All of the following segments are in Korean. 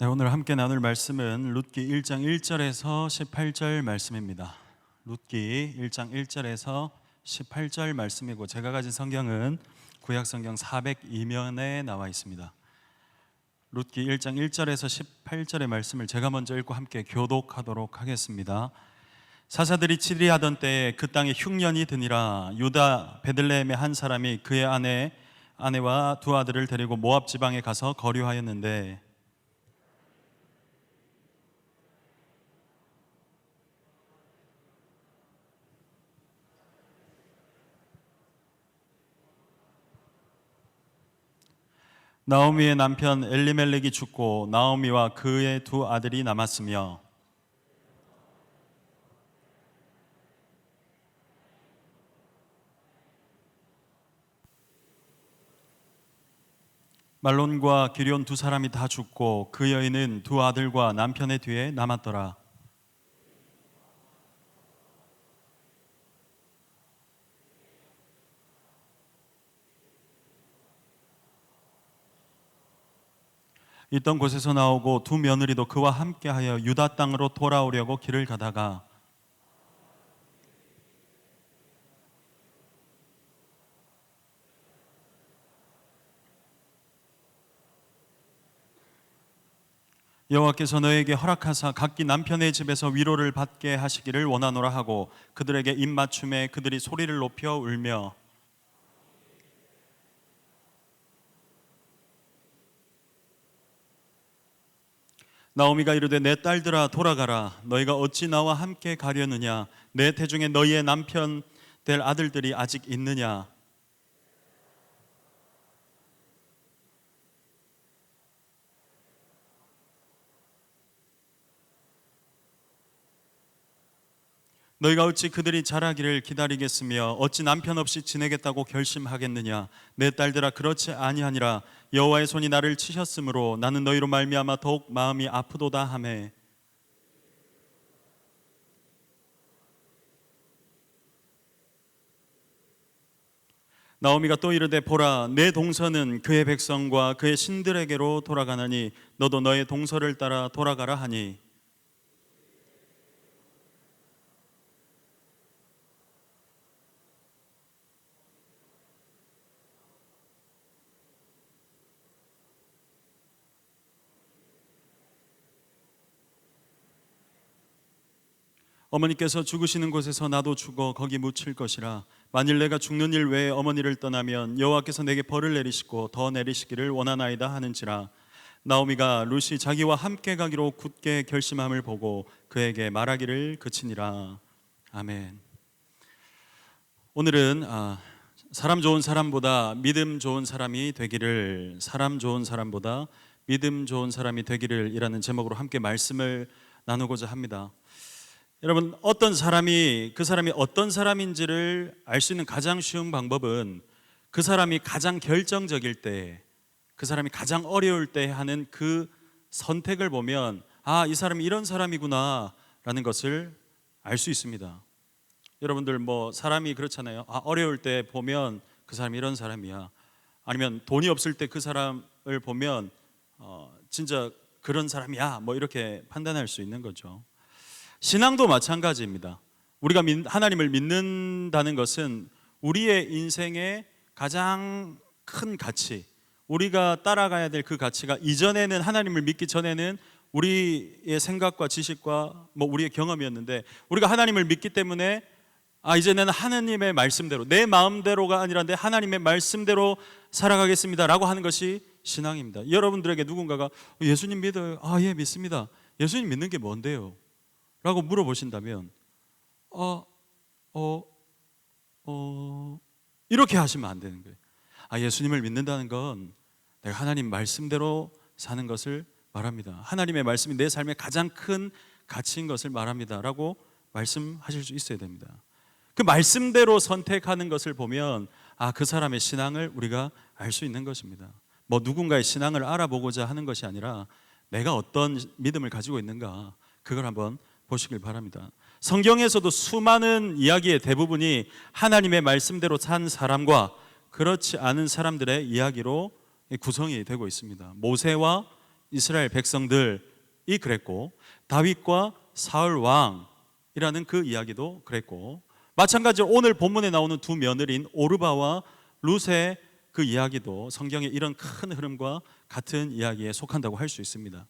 네, 오늘 함께 나눌 말씀은 룻기 1장 1절에서 18절 말씀입니다. 룻기 1장 1절에서 18절 말씀이고, 제가 가진 성경은 구약 성경 402면에 나와 있습니다. 룻기 1장 1절에서 18절의 말씀을 제가 먼저 읽고 함께 교독하도록 하겠습니다. 사사들이 치리하던 때에 그 땅에 흉년이 드니라. 유다 베들레헴의 한 사람이 그의 아내와 두 아들을 데리고 모압 지방에 가서 거류하였는데, 나오미의 남편 엘리멜렉이 죽고 나오미와 그의 두 아들이 남았으며, 말론과 기럨 두 사람이 다 죽고 그 여인은 두 아들과 남편의 뒤에 남았더라. 있던 곳에서 나오고 두 며느리도 그와 함께하여 유다 땅으로 돌아오려고 길을 가다가 여호와께서 너에게 허락하사 각기 남편의 집에서 위로를 받게 하시기를 원하노라 하고 그들에게 입맞춤에 그들이 소리를 높여 울며, 나오미가 이르되 내 딸들아 돌아가라. 너희가 어찌 나와 함께 가려느냐? 내 태중에 너희의 남편 될 아들들이 아직 있느냐? 너희가 어찌 그들이 자라기를 기다리겠으며 어찌 남편 없이 지내겠다고 결심하겠느냐? 내 딸들아 그렇지 아니하니라. 여호와의 손이 나를 치셨으므로 나는 너희로 말미암아 더욱 마음이 아프도다 하매, 나오미가 또 이르되 보라, 내 동서는 그의 백성과 그의 신들에게로 돌아가나니 너도 너의 동서를 따라 돌아가라 하니, 어머니께서 죽으시는 곳에서 나도 죽어 거기 묻힐 것이라. 만일 내가 죽는 일 외에 어머니를 떠나면 여호와께서 내게 벌을 내리시고 더 내리시기를 원하나이다 하는지라. 나오미가 룻이 자기와 함께 가기로 굳게 결심함을 보고 그에게 말하기를 그치니라. 아멘. 오늘은 사람 좋은 사람보다 믿음 좋은 사람이 되기를, 사람 좋은 사람보다 믿음 좋은 사람이 되기를 이라는 제목으로 함께 말씀을 나누고자 합니다. 여러분, 어떤 사람이 그 사람이 어떤 사람인지를 알 수 있는 가장 쉬운 방법은 그 사람이 가장 결정적일 때, 그 사람이 가장 어려울 때 하는 그 선택을 보면 이 사람이 이런 사람이구나 라는 것을 알 수 있습니다. 여러분들 사람이 그렇잖아요. 어려울 때 보면 그 사람이 이런 사람이야. 아니면 돈이 없을 때 그 사람을 보면 진짜 그런 사람이야 이렇게 판단할 수 있는 거죠. 신앙도 마찬가지입니다. 우리가 하나님을 믿는다는 것은 우리의 인생의 가장 큰 가치, 우리가 따라가야 될 그 가치가 이전에는, 하나님을 믿기 전에는 우리의 생각과 지식과 우리의 경험이었는데, 우리가 하나님을 믿기 때문에 이제는 하나님의 말씀대로, 내 마음대로가 아니라 내 하나님의 말씀대로 살아가겠습니다 라고 하는 것이 신앙입니다. 여러분들에게 누군가가 예수님 믿어요? 예, 믿습니다. 예수님 믿는 게 뭔데요? 라고 물어보신다면 이렇게 하시면 안 되는 거예요. 예수님을 믿는다는 건 내가 하나님 말씀대로 사는 것을 말합니다. 하나님의 말씀이 내 삶의 가장 큰 가치인 것을 말합니다 라고 말씀하실 수 있어야 됩니다. 그 말씀대로 선택하는 것을 보면 그 사람의 신앙을 우리가 알 수 있는 것입니다. 누군가의 신앙을 알아보고자 하는 것이 아니라 내가 어떤 믿음을 가지고 있는가, 그걸 한번 보시길 바랍니다. 성경에서도 수많은 이야기의 대부분이 하나님의 말씀대로 산 사람과 그렇지 않은 사람들의 이야기로 구성이 되고 있습니다. 모세와 이스라엘 백성들이 그랬고, 다윗과 사울 왕이라는 그 이야기도 그랬고, 마찬가지로 오늘 본문에 나오는 두 며느리인 오르바와 룻의 그 이야기도 성경의 이런 큰 흐름과 같은 이야기에 속한다고 할 수 있습니다.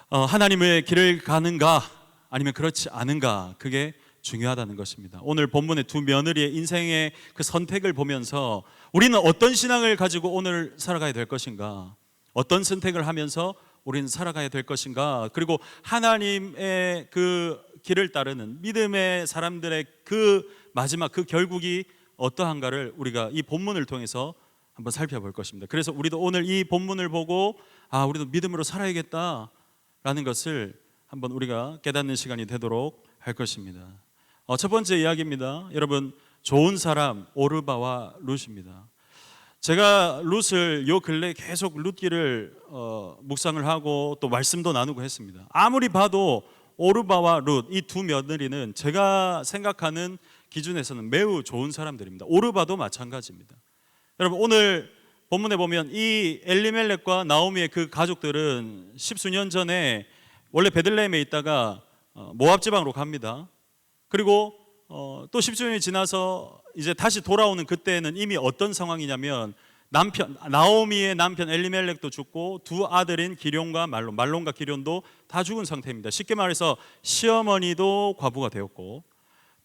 하나님의 길을 가는가 아니면 그렇지 않은가, 그게 중요하다는 것입니다. 오늘 본문의 두 며느리의 인생의 그 선택을 보면서 우리는 어떤 신앙을 가지고 오늘 살아가야 될 것인가, 어떤 선택을 하면서 우리는 살아가야 될 것인가, 그리고 하나님의 그 길을 따르는 믿음의 사람들의 그 마지막 그 결국이 어떠한가를 우리가 이 본문을 통해서 한번 살펴볼 것입니다. 그래서 우리도 오늘 이 본문을 보고 우리도 믿음으로 살아야겠다라는 것을 한번 우리가 깨닫는 시간이 되도록 할 것입니다. 첫 번째 이야기입니다. 여러분, 좋은 사람 오르바와 룻입니다. 제가 룻을 요 근래 계속 룻기를 묵상을 하고 또 말씀도 나누고 했습니다. 아무리 봐도 오르바와 룻 이 두 며느리는 제가 생각하는 기준에서는 매우 좋은 사람들입니다. 오르바도 마찬가지입니다. 여러분, 오늘 본문에 보면 이 엘리멜렉과 나오미의 그 가족들은 십수년 전에 원래 베들레헴에 있다가 모압 지방으로 갑니다. 그리고 또 십수년이 지나서 이제 다시 돌아오는 그때는 이미 어떤 상황이냐면 나오미의 남편 엘리멜렉도 죽고 두 아들인 기럯과 말론과 기럯도 다 죽은 상태입니다. 쉽게 말해서 시어머니도 과부가 되었고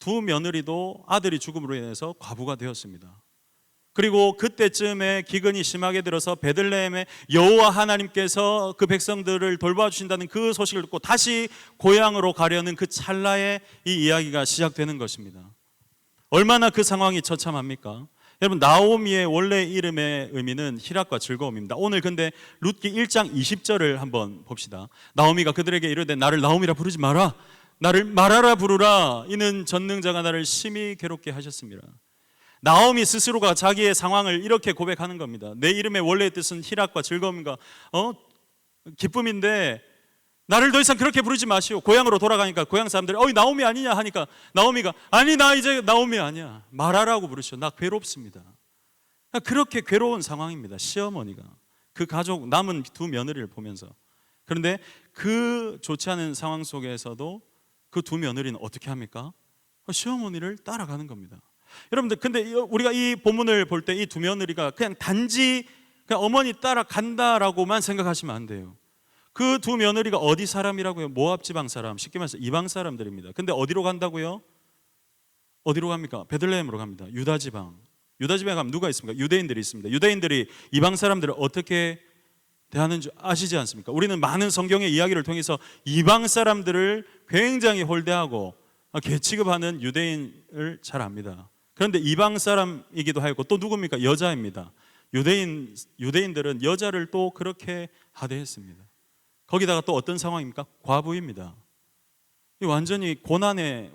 두 며느리도 아들이 죽음으로 인해서 과부가 되었습니다. 그리고 그때쯤에 기근이 심하게 들어서 베들레헴에 여호와 하나님께서 그 백성들을 돌봐주신다는 그 소식을 듣고 다시 고향으로 가려는 그 찰나에 이 이야기가 시작되는 것입니다. 얼마나 그 상황이 처참합니까? 여러분, 나오미의 원래 이름의 의미는 희락과 즐거움입니다. 오늘 근데 룻기 1장 20절을 한번 봅시다. 나오미가 그들에게 이르되 나를 나오미라 부르지 마라, 나를 마라라 부르라, 이는 전능자가 나를 심히 괴롭게 하셨습니다. 나오미 스스로가 자기의 상황을 이렇게 고백하는 겁니다. 내 이름의 원래의 뜻은 희락과 즐거움과 기쁨인데 나를 더 이상 그렇게 부르지 마시오. 고향으로 돌아가니까 고향 사람들이 나오미 아니냐 하니까 나오미가 아니, 나 이제 나오미 아니야, 마라라고 부르시오. 나 괴롭습니다. 그렇게 괴로운 상황입니다. 시어머니가 그 가족 남은 두 며느리를 보면서. 그런데 그 좋지 않은 상황 속에서도 그 두 며느리는 어떻게 합니까? 시어머니를 따라가는 겁니다. 여러분들, 근데 우리가 이 본문을 볼 때 이 두 며느리가 그냥 단지 그냥 어머니 따라간다라고만 생각하시면 안 돼요. 그 두 며느리가 어디 사람이라고요? 모압 지방 사람, 쉽게 말해서 이방 사람들입니다. 근데 어디로 간다고요? 어디로 갑니까? 베들레헴으로 갑니다. 유다 지방. 유다 지방에 가면 누가 있습니까? 유대인들이 있습니다. 유대인들이 이방 사람들을 어떻게 대하는 줄 아시지 않습니까? 우리는 많은 성경의 이야기를 통해서 이방 사람들을 굉장히 홀대하고 개취급하는 유대인을 잘 압니다. 그런데 이방 사람이기도 하고 또 누굽니까? 여자입니다. 유대인들은 여자를 또 그렇게 하대했습니다. 거기다가 또 어떤 상황입니까? 과부입니다. 완전히 고난의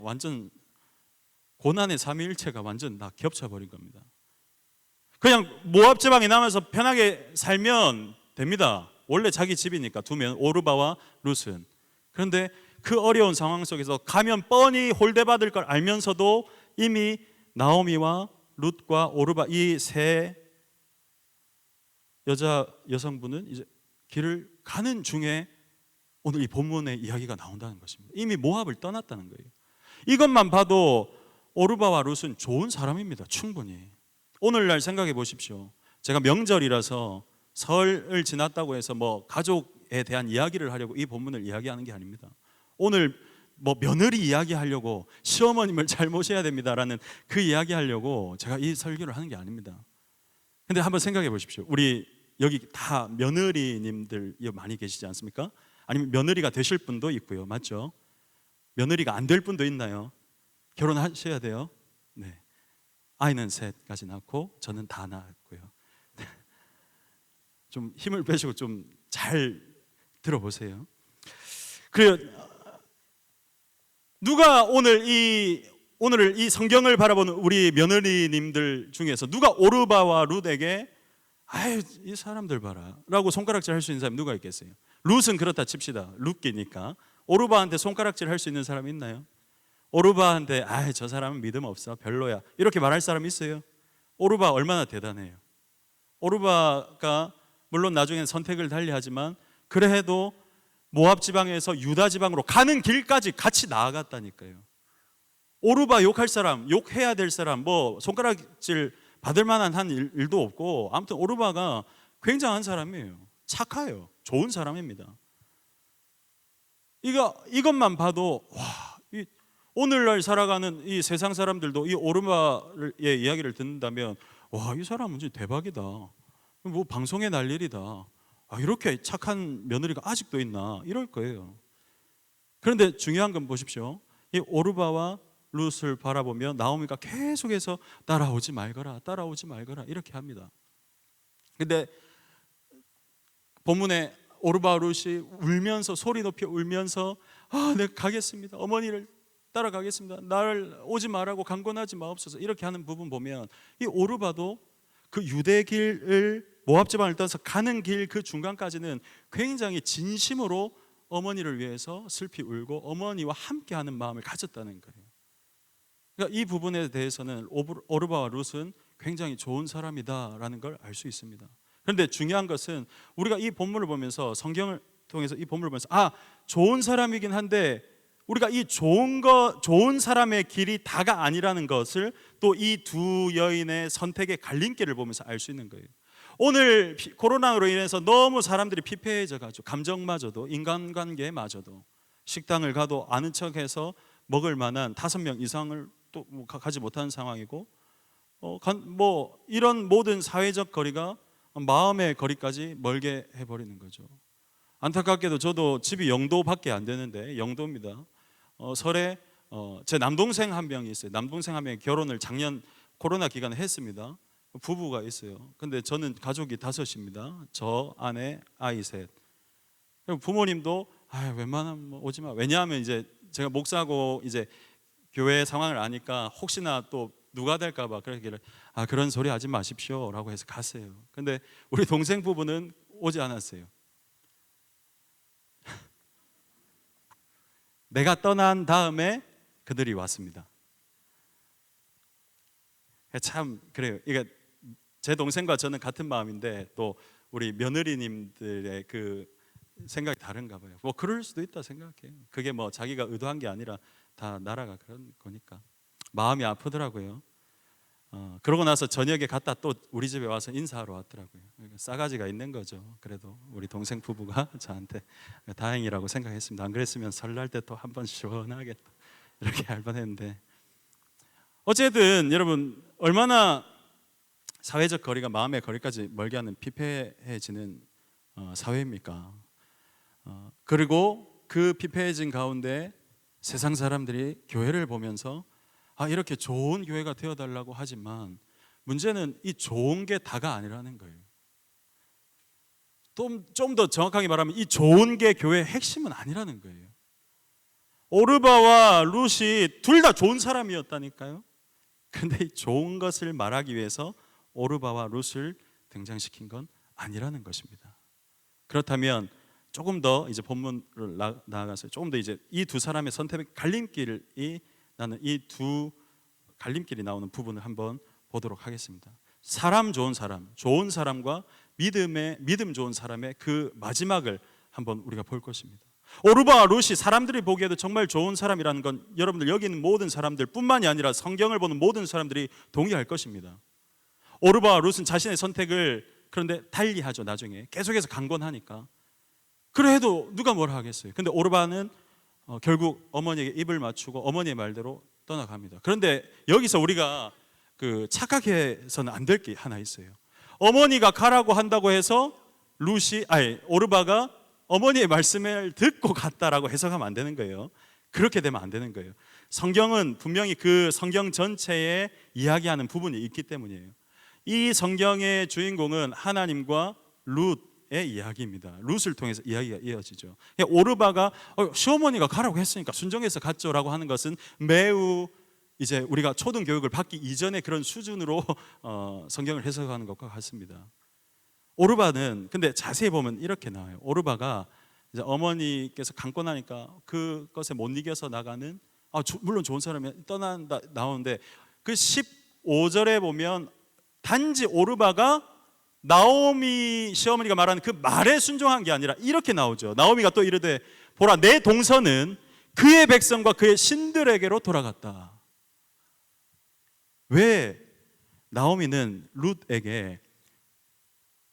삼위일체가 완전 다 겹쳐버린 겁니다. 그냥 모압 지방에 남아서 편하게 살면 됩니다. 원래 자기 집이니까 두면 오르바와 룻은. 그런데 그 어려운 상황 속에서 가면 뻔히 홀대받을 걸 알면서도 이미 나오미와 룻과 오르바 이 세 여성분은 이제 길을 가는 중에 오늘 이 본문의 이야기가 나온다는 것입니다. 이미 모압을 떠났다는 거예요. 이것만 봐도 오르바와 룻은 좋은 사람입니다. 충분히. 오늘날 생각해 보십시오. 제가 명절이라서 설을 지났다고 해서 가족에 대한 이야기를 하려고 이 본문을 이야기하는 게 아닙니다. 오늘 며느리 이야기하려고 시어머님을 잘 모셔야 됩니다라는 그 이야기하려고 제가 이 설교를 하는 게 아닙니다. 근데 한번 생각해 보십시오. 우리 여기 다 며느리님들 많이 계시지 않습니까? 아니면 며느리가 되실 분도 있고요. 맞죠? 며느리가 안 될 분도 있나요? 결혼하셔야 돼요. 네. 아이는 셋까지 낳고 저는 다 낳았고요. 좀 힘을 빼시고 좀 잘 들어보세요. 그래요. 누가 오늘 이 성경을 바라보는 우리 며느리님들 중에서 누가 오르바와 룻에게 아유 이 사람들 봐라 라고 손가락질 할 수 있는 사람이 누가 있겠어요? 룻은 그렇다 칩시다. 룻기니까. 오르바한테 손가락질 할 수 있는 사람이 있나요? 오르바한테 아이 저 사람은 믿음 없어 별로야 이렇게 말할 사람 있어요? 오르바 얼마나 대단해요. 오르바가 물론 나중에는 선택을 달리하지만 그래도 모압 지방에서 유다 지방으로 가는 길까지 같이 나아갔다니까요. 오르바 욕할 사람, 욕해야 될 사람, 뭐 손가락질 받을 만한 한 일도 없고, 아무튼 오르바가 굉장한 사람이에요. 착해요. 좋은 사람입니다. 이것만 봐도 오늘날 살아가는 이 세상 사람들도 이 오르바의 이야기를 듣는다면 이 사람은 진짜 대박이다. 뭐 방송에 날 일이다. 이렇게 착한 며느리가 아직도 있나 이럴 거예요. 그런데 중요한 건 보십시오. 이 오르바와 룻을 바라보면 나오미가 계속해서 따라오지 말거라, 따라오지 말거라 이렇게 합니다. 근데 본문에 오르바와 룻이 울면서, 소리 높이 울면서 내가 가겠습니다. 어머니를 따라가겠습니다. 나를 오지 말라고 강권하지 마옵소서 이렇게 하는 부분 보면 이 오르바도 그 유대 길을 모압 지방을 떠나서 가는 길 그 중간까지는 굉장히 진심으로 어머니를 위해서 슬피 울고 어머니와 함께하는 마음을 가졌다는 거예요. 그러니까 이 부분에 대해서는 오르바와 룻은 굉장히 좋은 사람이다라는 걸 알 수 있습니다. 그런데 중요한 것은 우리가 이 본문을 보면서, 성경을 통해서 이 본문을 보면서 좋은 사람이긴 한데 우리가 이 좋은 사람의 길이 다가 아니라는 것을 또 이 두 여인의 선택의 갈림길을 보면서 알 수 있는 거예요. 오늘 코로나로 인해서 너무 사람들이 피폐해져 가지고 감정마저도, 인간관계마저도 식당을 가도 아는 척해서 먹을 만한 5명 이상을 또 가지 못하는 상황이고, 뭐 이런 모든 사회적 거리가 마음의 거리까지 멀게 해버리는 거죠. 안타깝게도 저도 집이 영도밖에 안 되는데, 영도입니다. 설에 제 남동생 한 명이 있어요. 남동생 한 명이 결혼을 작년 코로나 기간에 했습니다. 부부가 있어요. 근데 저는 가족이 5입니다. 저, 아내, 아이 셋. 부모님도 웬만하면 오지 마. 왜냐하면 이제 제가 목사고 이제 교회 상황을 아니까 혹시나 또 누가 될까 봐 그러기를 그런 소리 하지 마십시오라고 해서 갔어요. 근데 우리 동생 부부는 오지 않았어요. 내가 떠난 다음에 그들이 왔습니다. 참 그래요. 이게 제 동생과 저는 같은 마음인데 또 우리 며느리님들의 그 생각이 다른가 봐요. 뭐 그럴 수도 있다 생각해요. 그게 뭐 자기가 의도한 게 아니라 다 나라가 그런 거니까 마음이 아프더라고요. 그러고 나서 저녁에 갔다 또 우리 집에 와서 인사하러 왔더라고요. 싸가지가 있는 거죠. 그래도 우리 동생 부부가 저한테 다행이라고 생각했습니다. 안 그랬으면 설날 때 또 한 번 시원하게 이렇게 할 뻔했는데, 어쨌든 여러분 얼마나 사회적 거리가 마음의 거리까지 멀게 하는 피폐해지는 사회입니까? 그리고 그 피폐해진 가운데 세상 사람들이 교회를 보면서 이렇게 좋은 교회가 되어달라고 하지만 문제는 이 좋은 게 다가 아니라는 거예요. 좀 더 정확하게 말하면 이 좋은 게 교회의 핵심은 아니라는 거예요. 오르바와 룻이 둘 다 좋은 사람이었다니까요. 그런데 이 좋은 것을 말하기 위해서 오르바와 룻을 등장시킨 건 아니라는 것입니다. 그렇다면 조금 더 이제 본문을 나아가서 조금 더 이제 이 두 사람의 선택의 갈림길이, 나는 이 두 갈림길이 나오는 부분을 한번 보도록 하겠습니다. 사람 좋은 사람, 좋은 사람과 믿음 좋은 사람의 그 마지막을 한번 우리가 볼 것입니다. 오르바와 룻이 사람들이 보기에도 정말 좋은 사람이라는 건 여러분들 여기 있는 모든 사람들 뿐만이 아니라 성경을 보는 모든 사람들이 동의할 것입니다. 오르바와 룻은 자신의 선택을 그런데 달리하죠. 나중에 계속해서 강권하니까. 그래도 누가 뭘 하겠어요. 근데 오르바는 결국 어머니에게 입을 맞추고 어머니의 말대로 떠나갑니다. 그런데 여기서 우리가 착각해서는 안 될 게 하나 있어요. 어머니가 가라고 한다고 해서 오르바가 어머니의 말씀을 듣고 갔다라고 해석하면 안 되는 거예요. 그렇게 되면 안 되는 거예요. 성경은 분명히 그 성경 전체에 이야기하는 부분이 있기 때문이에요. 이 성경의 주인공은 하나님과 룻의 이야기입니다. 룻을 통해서 이야기가 이어지죠. 오르바가 시어머니가 가라고 했으니까 순종해서 갔죠라고 하는 것은 매우 이제 우리가 초등 교육을 받기 이전의 그런 수준으로 성경을 해석하는 것과 같습니다. 오르바는 근데 자세히 보면 이렇게 나와요. 오르바가 이제 어머니께서 강권하니까 그것에 못 이겨서 나가는, 물론 좋은 사람이 떠난다 나오는데 그 15절에 보면 단지 오르바가 나오미 시어머니가 말하는 그 말에 순종한 게 아니라 이렇게 나오죠. 나오미가 또 이르되 보라 내 동서는 그의 백성과 그의 신들에게로 돌아갔다. 왜 나오미는 룻에게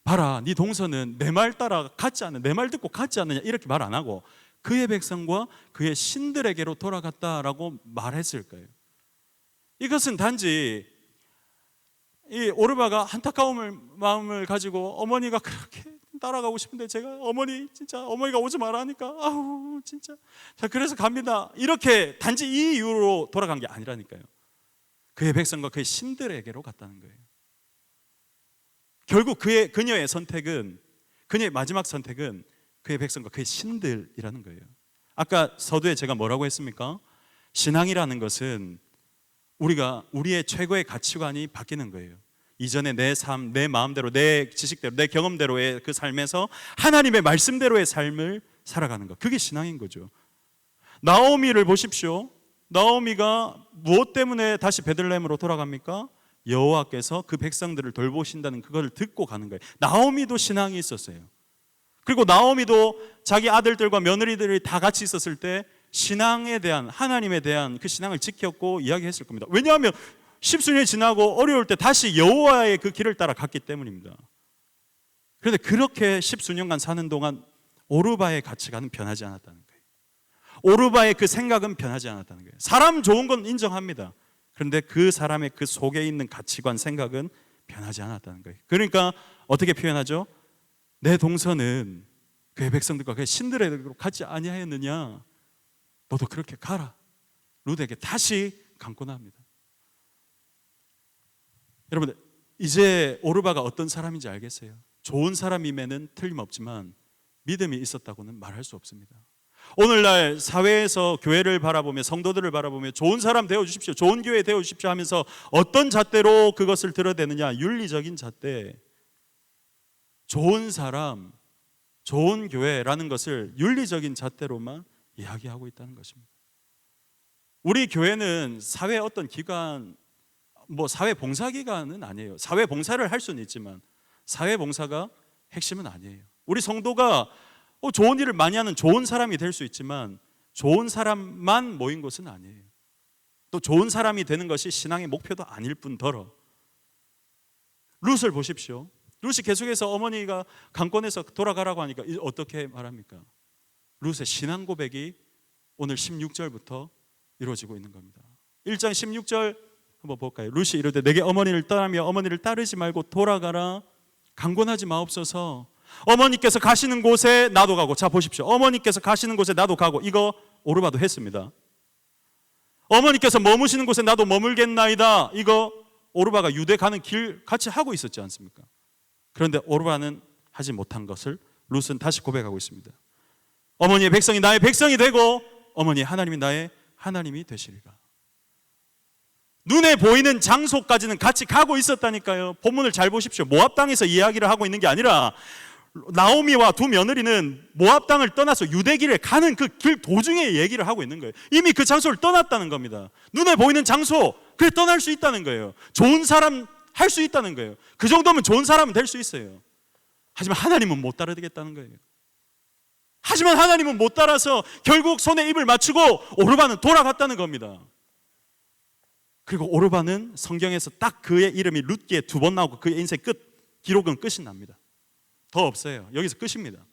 봐라 네 동서는 내 말 따라 갔지 않느냐, 내 말 듣고 갔지 않느냐 이렇게 말 안 하고 그의 백성과 그의 신들에게로 돌아갔다라고 말했을까요? 이것은 단지 이 오르바가 안타까운 마음을 가지고 어머니가 그렇게 따라가고 싶은데 제가 어머니가 오지 마라 하니까 아우 진짜 자 그래서 갑니다 이렇게 단지 이 이유로 돌아간 게 아니라니까요. 그의 백성과 그의 신들에게로 갔다는 거예요. 결국 그녀의 마지막 선택은 그의 백성과 그의 신들이라는 거예요. 아까 서두에 제가 뭐라고 했습니까? 신앙이라는 것은 우리의 최고의 가치관이 바뀌는 거예요. 이전에 내 삶, 내 마음대로, 내 지식대로, 내 경험대로의 그 삶에서 하나님의 말씀대로의 삶을 살아가는 것. 그게 신앙인 거죠. 나오미를 보십시오. 나오미가 무엇 때문에 다시 베들레헴으로 돌아갑니까? 여호와께서 그 백성들을 돌보신다는 그걸 듣고 가는 거예요. 나오미도 신앙이 있었어요. 그리고 나오미도 자기 아들들과 며느리들이 다 같이 있었을 때 신앙에 대한, 하나님에 대한 그 신앙을 지켰고 이야기했을 겁니다. 왜냐하면 십수년이 지나고 어려울 때 다시 여호와의 그 길을 따라 갔기 때문입니다. 그런데 그렇게 십수년간 사는 동안 오르바의 가치관은 변하지 않았다는 거예요. 오르바의 그 생각은 변하지 않았다는 거예요. 사람 좋은 건 인정합니다. 그런데 그 사람의 그 속에 있는 가치관, 생각은 변하지 않았다는 거예요. 그러니까 어떻게 표현하죠? 내 동서는 그의 백성들과 그의 신들에게로 가지 아니하였느냐? 너도 그렇게 가라. 룻에게 다시 강권합니다. 여러분, 이제 오르바가 어떤 사람인지 알겠어요? 좋은 사람임에는 틀림없지만 믿음이 있었다고는 말할 수 없습니다. 오늘날 사회에서 교회를 바라보며 성도들을 바라보며 좋은 사람 되어주십시오, 좋은 교회 되어주십시오 하면서 어떤 잣대로 그것을 드러내느냐? 윤리적인 잣대. 좋은 사람, 좋은 교회라는 것을 윤리적인 잣대로만 이야기하고 있다는 것입니다. 우리 교회는 사회 어떤 기관, 사회 봉사기관은 아니에요. 사회 봉사를 할 수는 있지만 사회 봉사가 핵심은 아니에요. 우리 성도가 좋은 일을 많이 하는 좋은 사람이 될 수 있지만 좋은 사람만 모인 곳은 아니에요. 또 좋은 사람이 되는 것이 신앙의 목표도 아닐 뿐더러 룻을 보십시오. 룻이 계속해서 어머니가 강권해서 돌아가라고 하니까 어떻게 말합니까? 룻의 신앙 고백이 오늘 16절부터 이루어지고 있는 겁니다. 1장 16절 한번 볼까요? 룻이 이르되 내게 어머니를 떠나며 어머니를 따르지 말고 돌아가라. 강권하지 마옵소서. 어머니께서 가시는 곳에 나도 가고. 자 보십시오. 어머니께서 가시는 곳에 나도 가고. 이거 오르바도 했습니다. 어머니께서 머무시는 곳에 나도 머물겠나이다. 이거 오르바가 유대 가는 길 같이 하고 있었지 않습니까? 그런데 오르바는 하지 못한 것을 룻은 다시 고백하고 있습니다. 어머니의 백성이 나의 백성이 되고 어머니의 하나님이 나의 하나님이 되시리라. 눈에 보이는 장소까지는 같이 가고 있었다니까요. 본문을 잘 보십시오. 모압 땅에서 이야기를 하고 있는 게 아니라 나오미와 두 며느리는 모압 땅을 떠나서 유대길에 가는 그 길 도중에 얘기를 하고 있는 거예요. 이미 그 장소를 떠났다는 겁니다. 눈에 보이는 장소, 그래 떠날 수 있다는 거예요. 좋은 사람 할 수 있다는 거예요. 그 정도면 좋은 사람은 될 수 있어요. 하지만 하나님은 못 따르겠다는 거예요. 하지만 하나님은 못 따라서 결국 손에 입을 맞추고 오르바는 돌아갔다는 겁니다. 그리고 오르바는 성경에서 딱 그의 이름이 룻기에 2번 나오고 그의 인생 끝, 기록은 끝이 납니다. 더 없어요. 여기서 끝입니다.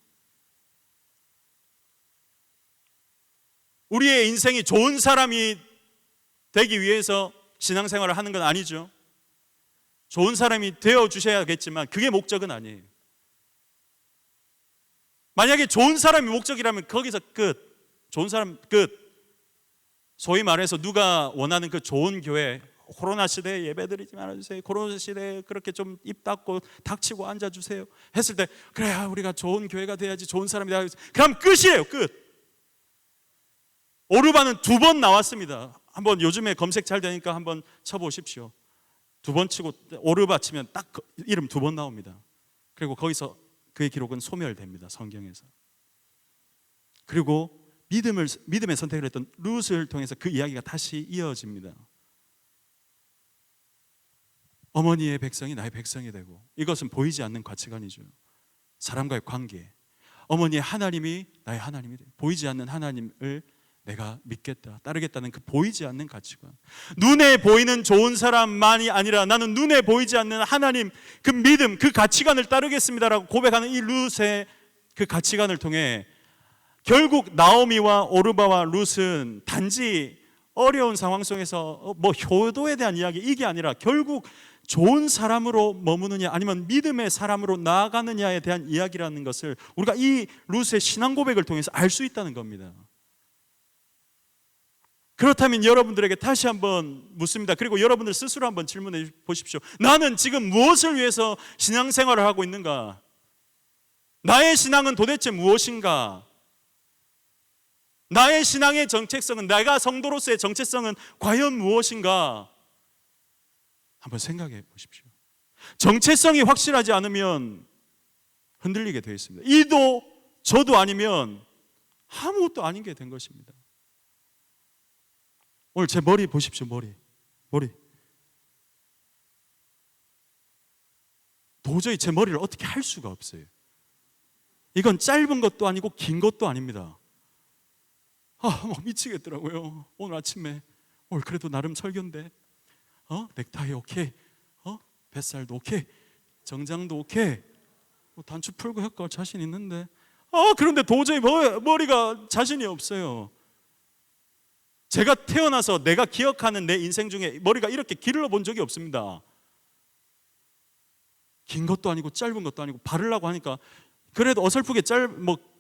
우리의 인생이 좋은 사람이 되기 위해서 신앙생활을 하는 건 아니죠. 좋은 사람이 되어주셔야겠지만 그게 목적은 아니에요. 만약에 좋은 사람이 목적이라면 거기서 끝. 좋은 사람 끝. 소위 말해서 누가 원하는 그 좋은 교회, 코로나 시대에 예배드리지 말아주세요. 코로나 시대에 그렇게 좀 입 닫고 닥치고 앉아주세요 했을 때 그래 우리가 좋은 교회가 돼야지, 좋은 사람이 돼야지. 그럼 끝이에요. 끝. 오르바는 2번 나왔습니다. 한번 요즘에 검색 잘 되니까 한번 쳐보십시오. 2번 치고 오르바 치면 딱 이름 2번 나옵니다. 그리고 거기서 그의 기록은 소멸됩니다. 성경에서. 그리고 믿음의 선택을 했던 룻을 통해서 그 이야기가 다시 이어집니다. 어머니의 백성이 나의 백성이 되고, 이것은 보이지 않는 가치관이죠. 사람과의 관계, 어머니의 하나님이 나의 하나님이 돼. 보이지 않는 하나님을 내가 믿겠다, 따르겠다는 그 보이지 않는 가치관. 눈에 보이는 좋은 사람만이 아니라 나는 눈에 보이지 않는 하나님, 그 믿음, 그 가치관을 따르겠습니다라고 고백하는 이 룻의 그 가치관을 통해 결국 나오미와 오르바와 룻은 단지 어려운 상황 속에서 뭐 효도에 대한 이야기, 이게 아니라 결국 좋은 사람으로 머무느냐 아니면 믿음의 사람으로 나아가느냐에 대한 이야기라는 것을 우리가 이 룻의 신앙 고백을 통해서 알 수 있다는 겁니다. 그렇다면 여러분들에게 다시 한번 묻습니다. 그리고 여러분들 스스로 한번 질문해 보십시오. 나는 지금 무엇을 위해서 신앙생활을 하고 있는가? 나의 신앙은 도대체 무엇인가? 나의 신앙의 정체성은, 내가 성도로서의 정체성은 과연 무엇인가? 한번 생각해 보십시오. 정체성이 확실하지 않으면 흔들리게 되어 있습니다. 이도 저도 아니면 아무것도 아닌 게 된 것입니다. 오늘 제 머리 보십시오. 머리 도저히 제 머리를 어떻게 할 수가 없어요. 이건 짧은 것도 아니고 긴 것도 아닙니다. 미치겠더라고요. 오늘 아침에 오늘 그래도 나름 설교인데 넥타이 오케이, 뱃살도 오케이, 정장도 오케이, 단추 풀고 할까 자신 있는데 그런데 도저히 머리가 자신이 없어요. 제가 태어나서 내가 기억하는 내 인생 중에 머리가 이렇게 길러 본 적이 없습니다. 긴 것도 아니고 짧은 것도 아니고, 바르려고 하니까 그래도 어설프게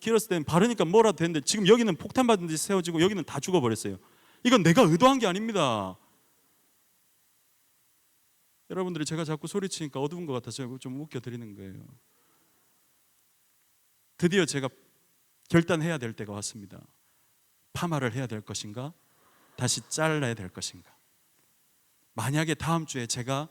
길었을 때는 바르니까 뭐라도 되는데, 지금 여기는 폭탄 받은 듯이 세워지고 여기는 다 죽어버렸어요. 이건 내가 의도한 게 아닙니다. 여러분들이 제가 자꾸 소리치니까 어두운 것 같아서 좀 웃겨드리는 거예요. 드디어 제가 결단해야 될 때가 왔습니다. 파마를 해야 될 것인가? 다시 잘라야 될 것인가? 만약에 다음 주에 제가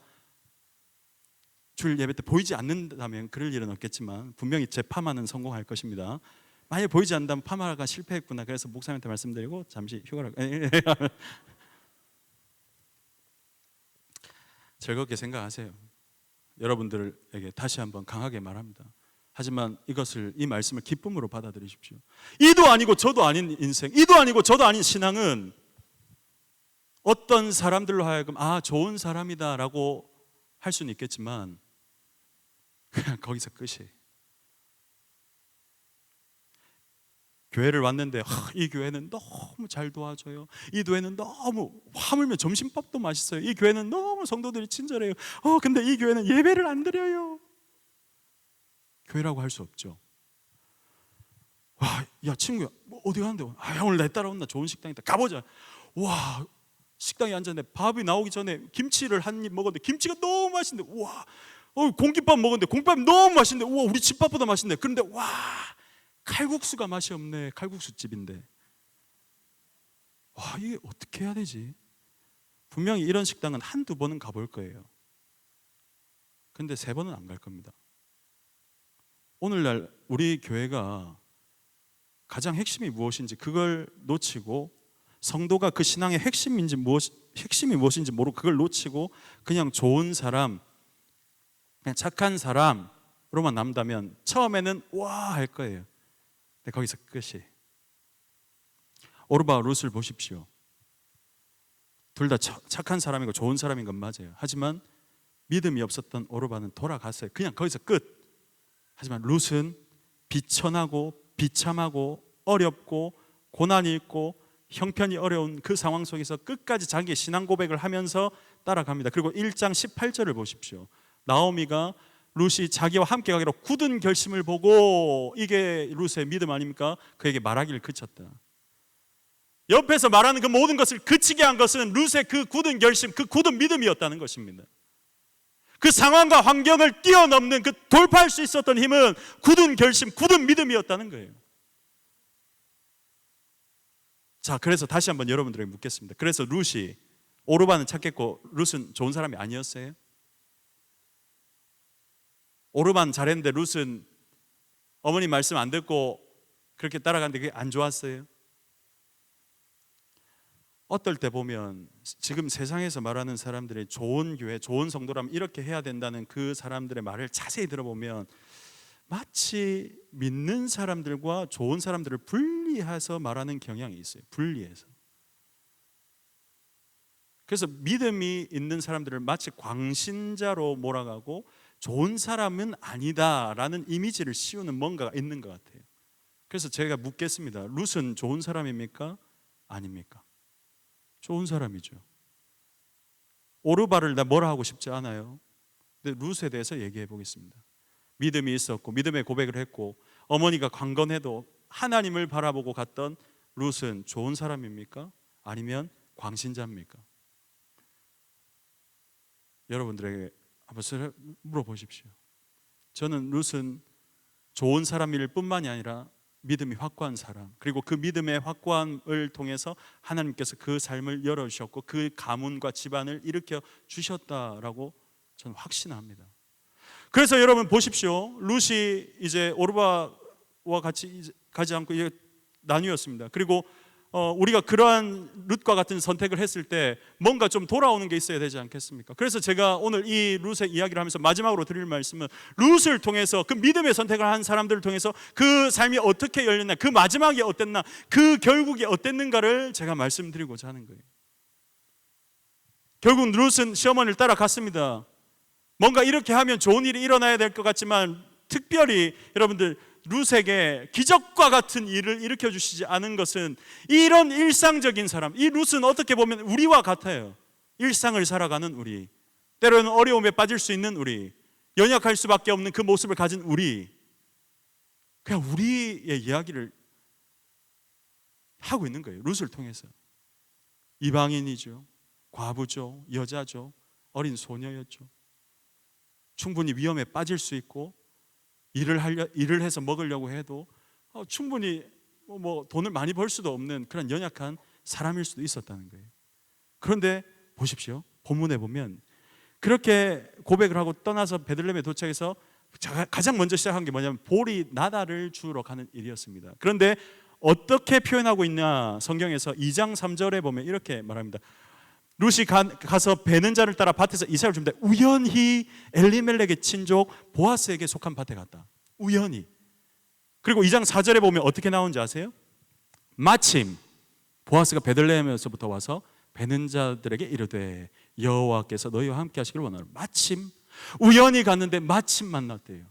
줄 예배 때 보이지 않는다면 그럴 일은 없겠지만 분명히 제 파마는 성공할 것입니다. 만약에 보이지 않는다면 파마가 실패했구나, 그래서 목사님한테 말씀드리고 잠시 휴가를 즐겁게 생각하세요. 여러분들에게 다시 한번 강하게 말합니다. 하지만 이 말씀을 기쁨으로 받아들이십시오. 이도 아니고 저도 아닌 인생, 이도 아니고 저도 아닌 신앙은 어떤 사람들로 하여금 좋은 사람이다 라고 할 수는 있겠지만 그냥 거기서 끝이에요. 교회를 왔는데 이 교회는 너무 잘 도와줘요, 이 교회는 너무 하물며 점심밥도 맛있어요, 이 교회는 너무 성도들이 친절해요, 근데 이 교회는 예배를 안 드려요. 교회라고 할 수 없죠. 야 친구야, 어디 가는데? 오늘 내 따라온다, 좋은 식당이다, 가보자. 식당에 앉았는데 밥이 나오기 전에 김치를 한 입 먹었는데 김치가 너무 맛있는데, 공깃밥 먹었는데 공깃밥이 너무 맛있는데, 우리 집밥보다 맛있네. 그런데 칼국수가 맛이 없네. 칼국수 집인데 이게 어떻게 해야 되지? 분명히 이런 식당은 한두 번은 가볼 거예요. 근데 3번은 안 갈 겁니다. 오늘날 우리 교회가 가장 핵심이 무엇인지 그걸 놓치고, 성도가 그 신앙의 핵심이 무엇인지 모르고 그걸 놓치고 그냥 좋은 사람, 그냥 착한 사람으로만 남다면 처음에는 할 거예요. 근데 거기서 끝이. 오르바와 룻을 보십시오. 둘 다 착한 사람이고 좋은 사람인 건 맞아요. 하지만 믿음이 없었던 오르바는 돌아갔어요. 그냥 거기서 끝. 하지만 룻은 비천하고 비참하고 어렵고 고난이 있고 형편이 어려운 그 상황 속에서 끝까지 자기의 신앙 고백을 하면서 따라갑니다. 그리고 1장 18절을 보십시오. 나오미가 룻이 자기와 함께 가기로 굳은 결심을 보고, 이게 룻의 믿음 아닙니까? 그에게 말하기를 그쳤다. 옆에서 말하는 그 모든 것을 그치게 한 것은 룻의 그 굳은 결심, 그 굳은 믿음이었다는 것입니다. 그 상황과 환경을 뛰어넘는, 그 돌파할 수 있었던 힘은 굳은 결심, 굳은 믿음이었다는 거예요. 자, 그래서 다시 한번 여러분들에게 묻겠습니다. 그래서 룻이, 오르바는 착했고 룻은 좋은 사람이 아니었어요? 오르바는 잘했는데 룻은 어머니 말씀 안 듣고 그렇게 따라갔는데 그게 안 좋았어요? 어떨 때 보면 지금 세상에서 말하는 사람들의 좋은 교회, 좋은 성도라면 이렇게 해야 된다는 그 사람들의 말을 자세히 들어보면 마치 믿는 사람들과 좋은 사람들을 분리해서 말하는 경향이 있어요. 분리해서. 그래서 믿음이 있는 사람들을 마치 광신자로 몰아가고 좋은 사람은 아니다라는 이미지를 씌우는 뭔가가 있는 것 같아요. 그래서 제가 묻겠습니다. 룻은 좋은 사람입니까? 아닙니까? 좋은 사람이죠. 오르바를 나 뭐라 하고 싶지 않아요. 근데 룻에 대해서 얘기해 보겠습니다. 믿음이 있었고 믿음의 고백을 했고 어머니가 강건해도 하나님을 바라보고 갔던 룻은 좋은 사람입니까? 아니면 광신자입니까? 여러분들에게 한번 물어보십시오. 저는 룻은 좋은 사람일 뿐만이 아니라 믿음이 확고한 사람, 그리고 그 믿음의 확고함을 통해서 하나님께서 그 삶을 열어주셨고 그 가문과 집안을 일으켜 주셨다라고 저는 확신합니다. 그래서 여러분 보십시오. 룻이 이제 오르바와 같이 가지 않고 이제 나뉘었습니다. 그리고 우리가 그러한 룻과 같은 선택을 했을 때 뭔가 좀 돌아오는 게 있어야 되지 않겠습니까? 그래서 제가 오늘 이 룻의 이야기를 하면서 마지막으로 드릴 말씀은 룻을 통해서 그 믿음의 선택을 한 사람들을 통해서 그 삶이 어떻게 열렸나, 그 마지막이 어땠나, 그 결국이 어땠는가를 제가 말씀드리고자 하는 거예요. 결국 룻은 시어머니를 따라갔습니다. 뭔가 이렇게 하면 좋은 일이 일어나야 될 것 같지만 특별히 여러분들 룻에게 기적과 같은 일을 일으켜 주시지 않은 것은 이런 일상적인 사람, 이 룻은 어떻게 보면 우리와 같아요. 일상을 살아가는 우리, 때로는 어려움에 빠질 수 있는 우리, 연약할 수밖에 없는 그 모습을 가진 우리, 그냥 우리의 이야기를 하고 있는 거예요. 룻을 통해서. 이방인이죠, 과부죠, 여자죠, 어린 소녀였죠. 충분히 위험에 빠질 수 있고 일을 해서 먹으려고 해도 충분히 뭐 돈을 많이 벌 수도 없는 그런 연약한 사람일 수도 있었다는 거예요. 그런데 보십시오. 본문에 보면 그렇게 고백을 하고 떠나서 베들레헴에 도착해서 가장 먼저 시작한 게 뭐냐면 보리 나달을 주우러 가는 일이었습니다. 그런데 어떻게 표현하고 있냐, 성경에서 2장 3절에 보면 이렇게 말합니다. 룻이 가서 베는 자를 따라 밭에서 이삭을 줍니다. 우연히 엘리멜렉의 친족 보아스에게 속한 밭에 갔다. 우연히. 그리고 2장 4절에 보면 어떻게 나오는지 아세요? 마침 보아스가 베들레헴에서부터 와서 베는 자들에게 이르되 여호와께서 너희와 함께 하시기를 원하노라. 마침 우연히 갔는데 마침 만났대요.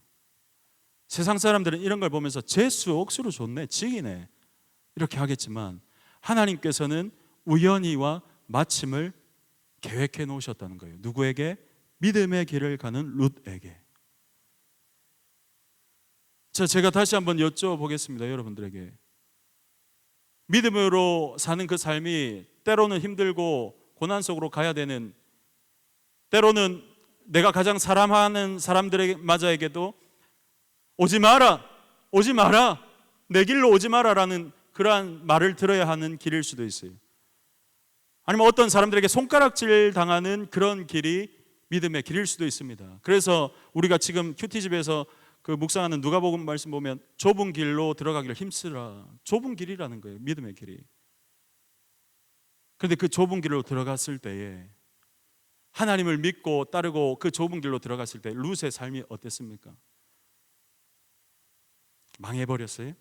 세상 사람들은 이런 걸 보면서 재수 억수로 좋네, 직이네 이렇게 하겠지만 하나님께서는 우연히와 마침을 계획해 놓으셨다는 거예요. 누구에게? 믿음의 길을 가는 룻에게. 자, 제가 다시 한번 여쭤보겠습니다. 여러분들에게. 믿음으로 사는 그 삶이 때로는 힘들고 고난 속으로 가야 되는, 때로는 내가 가장 사랑하는 사람들마저에게도 오지 마라, 오지 마라, 내 길로 오지 마라라는 그러한 말을 들어야 하는 길일 수도 있어요. 아니면 어떤 사람들에게 손가락질 당하는 그런 길이 믿음의 길일 수도 있습니다. 그래서 우리가 지금 큐티집에서 그 묵상하는 누가복음 말씀 보면 좁은 길로 들어가기를 힘쓰라. 좁은 길이라는 거예요. 믿음의 길이. 그런데 그 좁은 길로 들어갔을 때에 하나님을 믿고 따르고 그 좁은 길로 들어갔을 때 룻의 삶이 어땠습니까? 망해버렸어요?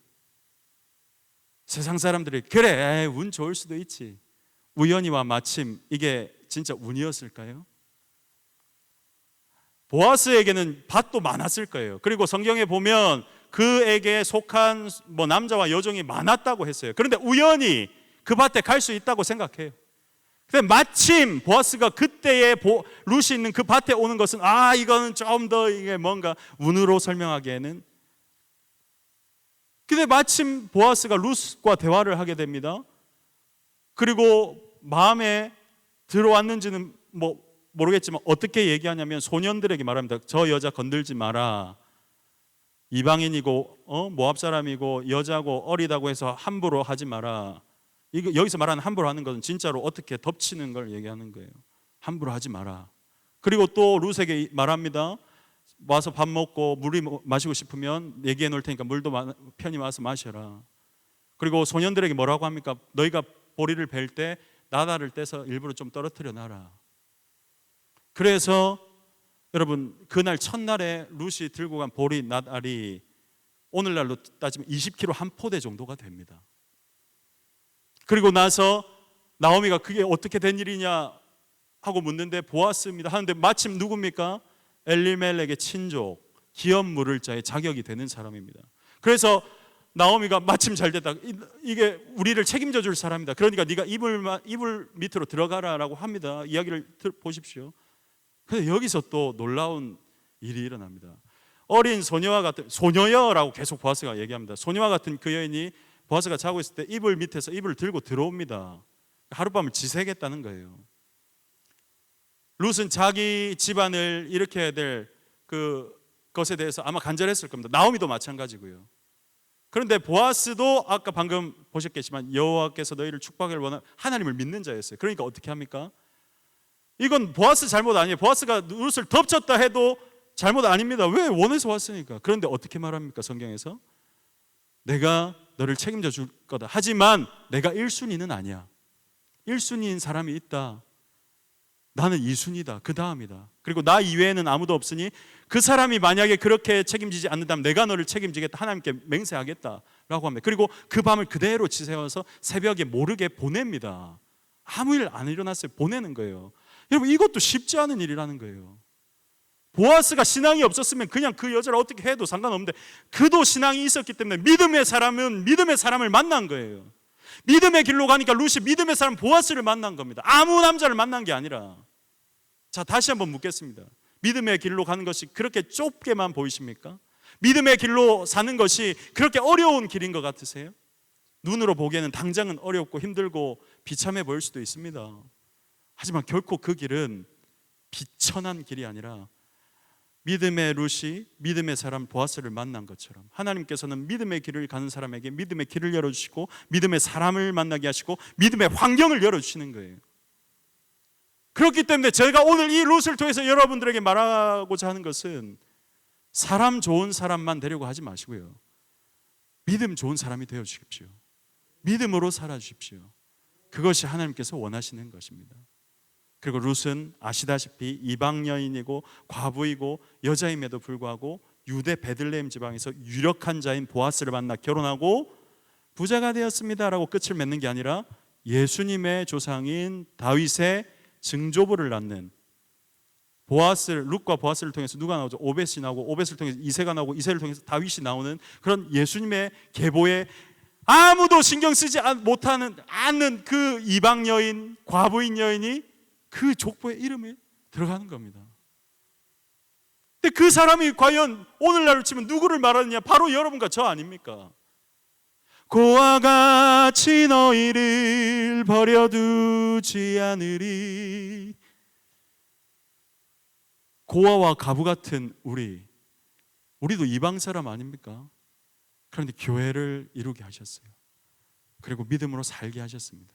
세상 사람들이 그래 운 좋을 수도 있지, 우연히와 마침, 이게 진짜 운이었을까요? 보아스에게는 밭도 많았을 거예요. 그리고 성경에 보면 그에게 속한 남자와 여종이 많았다고 했어요. 그런데 우연히 그 밭에 갈 수 있다고 생각해요. 근데 마침 보아스가 그때의 룻이 있는 그 밭에 오는 것은 이거는 좀 더 이게 뭔가 운으로 설명하기에는. 근데 마침 보아스가 룻과 대화를 하게 됩니다. 그리고 마음에 들어왔는지는 모르겠지만 어떻게 얘기하냐면 소년들에게 말합니다. 저 여자 건들지 마라. 이방인이고 모압 사람이고 여자고 어리다고 해서 함부로 하지 마라. 이거 여기서 말하는 함부로 하는 것은 진짜로 어떻게 덮치는 걸 얘기하는 거예요. 함부로 하지 마라. 그리고 또 룻에게 말합니다. 와서 밥 먹고 물이 마시고 싶으면 얘기해 놓을 테니까 물도 편히 와서 마셔라. 그리고 소년들에게 뭐라고 합니까? 너희가 보리를 벨 때 나달을 떼서 일부러 좀 떨어뜨려 놔라. 그래서 여러분 그날 첫날에 룻이 들고 간 보리 나달이 오늘날로 따지면 20kg 한 포대 정도가 됩니다. 그리고 나서 나오미가 그게 어떻게 된 일이냐 하고 묻는데 보아스입니다 하는데 마침 누굽니까? 엘리멜렉의 친족, 기업 물을 자의 자격이 되는 사람입니다. 그래서 나오미가 마침 잘 됐다. 이게 우리를 책임져 줄 사람이다. 그러니까 네가 이불 밑으로 들어가라라고 합니다. 이야기를 보십시오. 근데 여기서 또 놀라운 일이 일어납니다. 어린 소녀와 같은, 소녀여라고 계속 보아스가 얘기합니다. 소녀와 같은 그 여인이 보아스가 자고 있을 때 이불 밑에서 이불을 들고 들어옵니다. 하룻밤을 지새겠다는 거예요. 룻은 자기 집안을 일으켜야 될 그 것에 대해서 아마 간절했을 겁니다. 나오미도 마찬가지고요. 그런데 보아스도 아까 방금 보셨겠지만 여호와께서 너희를 축복하기를 원하는 하나님을 믿는 자였어요. 그러니까 어떻게 합니까? 이건 보아스 잘못 아니에요. 보아스가 룻을 덮쳤다 해도 잘못 아닙니다. 왜? 원해서 왔으니까. 그런데 어떻게 말합니까? 성경에서 내가 너를 책임져 줄 거다. 하지만 내가 1순위는 아니야. 1순위인 사람이 있다. 나는 2순위다. 그 다음이다. 그리고 나 이외에는 아무도 없으니 그 사람이 만약에 그렇게 책임지지 않는다면 내가 너를 책임지겠다. 하나님께 맹세하겠다라고 합니다. 그리고 그 밤을 그대로 지새워서 새벽에 모르게 보냅니다. 아무 일 안 일어났어요. 보내는 거예요. 여러분 이것도 쉽지 않은 일이라는 거예요. 보아스가 신앙이 없었으면 그냥 그 여자를 어떻게 해도 상관없는데 그도 신앙이 있었기 때문에 믿음의 사람은 믿음의 사람을 만난 거예요. 믿음의 길로 가니까 룻이 믿음의 사람 보아스를 만난 겁니다. 아무 남자를 만난 게 아니라. 자, 다시 한번 묻겠습니다. 믿음의 길로 가는 것이 그렇게 좁게만 보이십니까? 믿음의 길로 사는 것이 그렇게 어려운 길인 것 같으세요? 눈으로 보기에는 당장은 어렵고 힘들고 비참해 보일 수도 있습니다. 하지만 결코 그 길은 비천한 길이 아니라 믿음의 룻이 믿음의 사람 보아스를 만난 것처럼 하나님께서는 믿음의 길을 가는 사람에게 믿음의 길을 열어주시고 믿음의 사람을 만나게 하시고 믿음의 환경을 열어주시는 거예요. 그렇기 때문에 제가 오늘 이 룻을 통해서 여러분들에게 말하고자 하는 것은 사람 좋은 사람만 되려고 하지 마시고요, 믿음 좋은 사람이 되어주십시오. 믿음으로 살아주십시오. 그것이 하나님께서 원하시는 것입니다. 그리고 룻은 아시다시피 이방 여인이고 과부이고 여자임에도 불구하고 유대 베들레헴 지방에서 유력한 자인 보아스를 만나 결혼하고 부자가 되었습니다라고 끝을 맺는 게 아니라 예수님의 조상인 다윗의 증조부를 낳는 룻과 보아스를 통해서 누가 나오죠? 오벳이 나오고 오벳을 통해서 이새가 나오고 이새를 통해서 다윗이 나오는 그런 예수님의 계보에 아무도 신경 쓰지 않는 그 이방 여인, 과부인 여인이 그 족보의 이름에 들어가는 겁니다. 근데 그 사람이 과연 오늘날로 치면 누구를 말하느냐? 바로 여러분과 저 아닙니까? 고와 같이 너희를 버려두지 않으리. 고아와 가부 같은 우리도 이방 사람 아닙니까? 그런데 교회를 이루게 하셨어요. 그리고 믿음으로 살게 하셨습니다.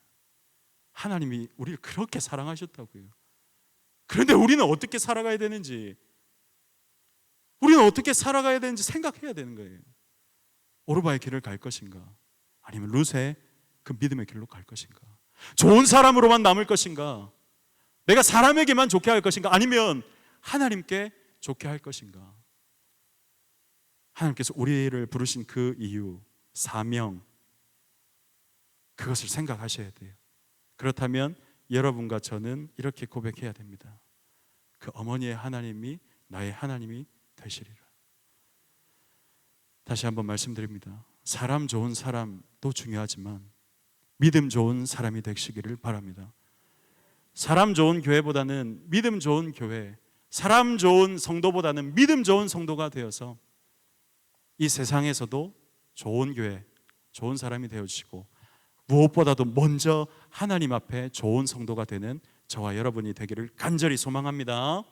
하나님이 우리를 그렇게 사랑하셨다고요. 그런데 우리는 어떻게 살아가야 되는지 생각해야 되는 거예요. 오르바의 길을 갈 것인가? 아니면 룻의 그 믿음의 길로 갈 것인가? 좋은 사람으로만 남을 것인가? 내가 사람에게만 좋게 할 것인가? 아니면 하나님께 좋게 할 것인가? 하나님께서 우리를 부르신 그 이유, 사명, 그것을 생각하셔야 돼요. 그렇다면 여러분과 저는 이렇게 고백해야 됩니다. 그 어머니의 하나님이 나의 하나님이 되시리라. 다시 한번 말씀드립니다. 사람 좋은 사람도 중요하지만 믿음 좋은 사람이 되시기를 바랍니다. 사람 좋은 교회보다는 믿음 좋은 교회, 사람 좋은 성도보다는 믿음 좋은 성도가 되어서 이 세상에서도 좋은 교회, 좋은 사람이 되어주시고 무엇보다도 먼저 하나님 앞에 좋은 성도가 되는 저와 여러분이 되기를 간절히 소망합니다.